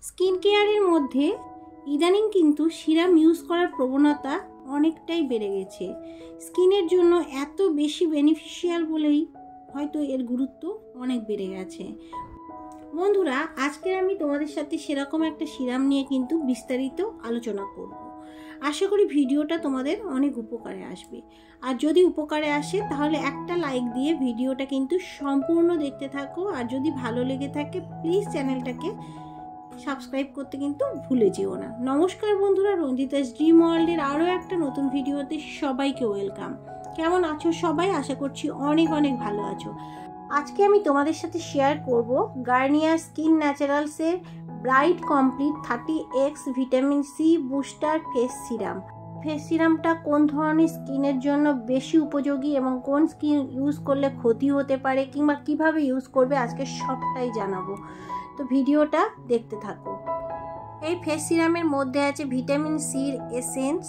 Skin কেয়ারের মধ্যে ইদানিং কিন্তু সিরাম ইউজ করার প্রবণতা অনেকটাই বেড়ে গেছে। স্কিনের জন্য এত বেশি বেনিফিশিয়াল বলেই হয়তো এর গুরুত্ব অনেক বেড়ে গেছে। বন্ধুরা, আজকে আমি তোমাদের সাথে সেরকম একটা সিরাম নিয়ে কিন্তু বিস্তারিত আলোচনা করব। আশা করি ভিডিওটা তোমাদের অনেক উপকারে আসবে। আর যদি উপকারে আসে তাহলে একটা লাইক দিয়ে ভিডিওটা কিন্তু সম্পূর্ণ দেখতে থাকো। আর যদি ভালো লেগে থাকে প্লিজ চ্যানেলটাকে সাবস্ক্রাইব করতে কিন্তু ভুলে যেও না। নমস্কার বন্ধুরা, রঞ্জিতাস ড্রিম ওয়ার্ল্ডের আরও একটা নতুন ভিডিওতে সবাইকে ওয়েলকাম। কেমন আছো সবাই? আশা করছি অনেক অনেক ভালো আছো। আজকে আমি তোমাদের সাথে শেয়ার করব গার্নিয়ার স্কিন ন্যাচারালসের bright complete 30x vitamin C booster face serum. Face সিরামটা কোন ধরনের স্কিনের জন্য বেশি উপযোগী এবং কোন স্কিন ইউজ করলে ক্ষতি হতে পারে কিংবা কিভাবে ইউজ করবে আজকে সবটাই জানাবো। তো ভিডিওটা দেখতে থাকো। এই ফেস সিরামের মধ্যে আছে ভিটামিন সির এসেন্স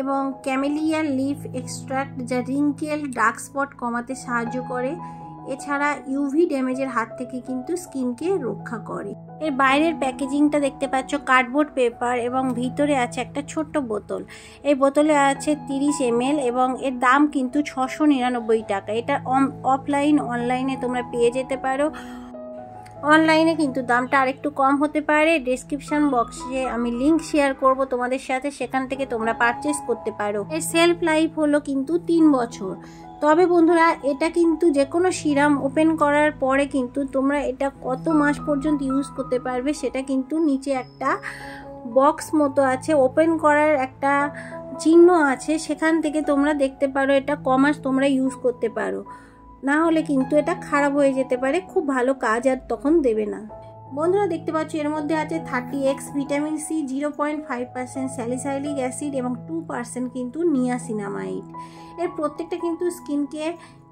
এবং ক্যামেলিয়া লিফ এক্সট্রাক্ট, যা রিঙ্কেল ডার্ক স্পট কমাতে সাহায্য করে। এছাড়া ইউভি ড্যামেজের হাত থেকে কিন্তু স্কিনকে রক্ষা করে। এর বাইরের প্যাকেজিংটা দেখতে পাচ্ছ কার্ডবোর্ড পেপার এবং ভিতরে আছে একটা ছোট্ট বোতল। এই বোতলে আছে 30 ml এবং এর দাম কিন্তু 699 টাকা। এটা অফলাইন অনলাইনে তোমরা পেয়ে যেতে পারো। অনলাইনে কিন্তু দামটা আরেকটু কম হতে পারে। ডেসক্রিপশন বক্সে আমি লিংক শেয়ার করব তোমাদের সাথে, সেখান থেকে তোমরা পারচেস করতে পারো। এর সেলফ লাইফ হলো কিন্তু 3 বছর। তবে বন্ধুরা, এটা কিন্তু যে কোনো সিরাম ওপেন করার পরে কিন্তু তোমরা এটা কত মাস পর্যন্ত ইউজ করতে পারবে সেটা কিন্তু নিচে একটা বক্স মতো আছে, ওপেন করার একটা চিহ্ন আছে, সেখান থেকে তোমরা দেখতে পারো এটা ক মাস তোমরা ইউজ করতে পারো। না হলে কিন্তু এটা খারাপ হয়ে যেতে পারে, খুব ভালো কাজ আর তখন দেবে না। বন্ধুরা দেখতে পাচ্ছ এর মধ্যে আছে 30x vitamin C, 0.5% salicylic acid এবং 2% কিন্তু নিয়াসিনামাইড। এর প্রত্যেকটা কিন্তু স্কিনকে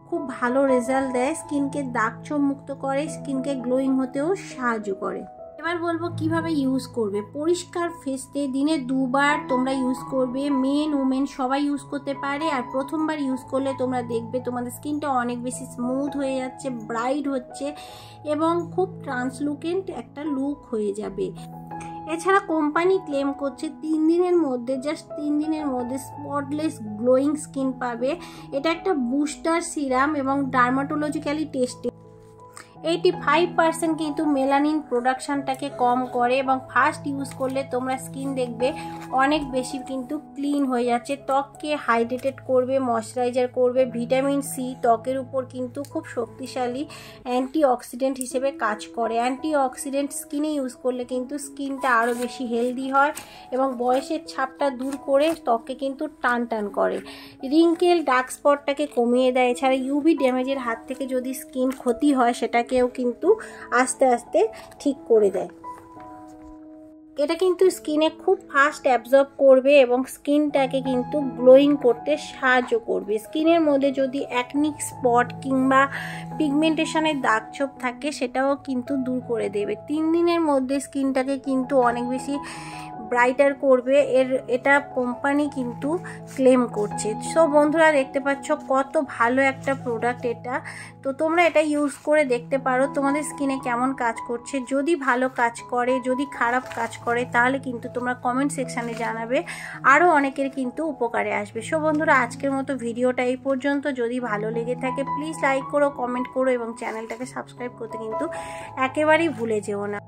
খুব ভালো রেজাল্ট দেয়, স্কিনকে দাগ ছোপ মুক্ত করে, স্কিনকে গ্লোয়িং হতেও সাহায্য করে। এবার বলবো কিভাবে ইউজ করবে। পরিষ্কার ফেসে দিনে 2 বার তোমরা ইউজ করবে। মেন উমেন সবাই ইউজ করতে পারে। আর প্রথমবার ইউজ করলে তোমরা দেখবে তোমাদের স্কিনটা অনেক বেশি স্মুথ হয়ে যাচ্ছে, ব্রাইট হচ্ছে এবং খুব ট্রান্সলুকেন্ট একটা লুক হয়ে যাবে। এছাড়া কোম্পানি ক্লেম করছে 3 দিনের মধ্যে, জাস্ট 3 দিনের মধ্যে স্পটলেস গ্লোয়িং স্কিন পাবে। এটা একটা বুস্টার সিরাম এবং ডার্মাটোলজিক্যালি টেস্টেড। 85% কিন্তু মেলানিন প্রোডাকশনটাকে কম করে এবং ফার্স্ট ইউজ করলে তোমরা স্কিন দেখবে অনেক বেশি কিন্তু ক্লিন হয়ে যাচ্ছে। ত্বককে হাইড্রেটেড করবে, ময়শ্চারাইজার করবে। ভিটামিন সি ত্বকের উপর কিন্তু খুব শক্তিশালী অ্যান্টিঅক্সিডেন্ট হিসেবে কাজ করে। অ্যান্টিঅক্সিডেন্ট স্কিনে ইউজ করলে কিন্তু স্কিনটা আরও বেশি হেলদি হয় এবং বয়সের ছাপটা দূর করে ত্বককে কিন্তু টান টান করে। রিঙ্কেল ডার্ক স্পটটাকে কমিয়ে দেয়। এছাড়া ইউভি ড্যামেজের হাত থেকে যদি স্কিন ক্ষতি হয় সেটাকেও কিন্তু আস্তে আস্তে ঠিক করে দেয়। এটা কিন্তু স্কিনে খুব ফাস্ট অ্যাবজর্ব করবে এবং স্কিনটাকে কিন্তু গ্লোয়িং করতে সাহায্য করবে। স্কিনের মধ্যে যদি অ্যাকনিক স্পট কিংবা পিগমেন্টেশনের দাগ ছোপ থাকে সেটাও কিন্তু দূর করে দেবে। 3 দিনের মধ্যে স্কিনটাকে কিন্তু অনেক বেশি ব্রাইটার করবে। এটা কোম্পানি কিন্তু ক্লেম করছে। সো বন্ধুরা দেখতে পাচ্ছ কত ভালো একটা প্রোডাক্ট এটা। তো তোমরা এটা ইউজ করে দেখতে পারো তোমাদের স্কিনে কেমন কাজ করছে। যদি ভালো কাজ করে, যদি খারাপ কাজ করে তাহলে কিন্তু তোমরা কমেন্ট সেকশানে জানাবে, আরও অনেকের কিন্তু উপকারে আসবে। সো বন্ধুরা আজকের মতো ভিডিওটা এই পর্যন্ত। যদি ভালো লেগে থাকে প্লিজ লাইক করো, কমেন্ট করো এবং চ্যানেলটাকে সাবস্ক্রাইব করতে কিন্তু একেবারেই ভুলে যেও না।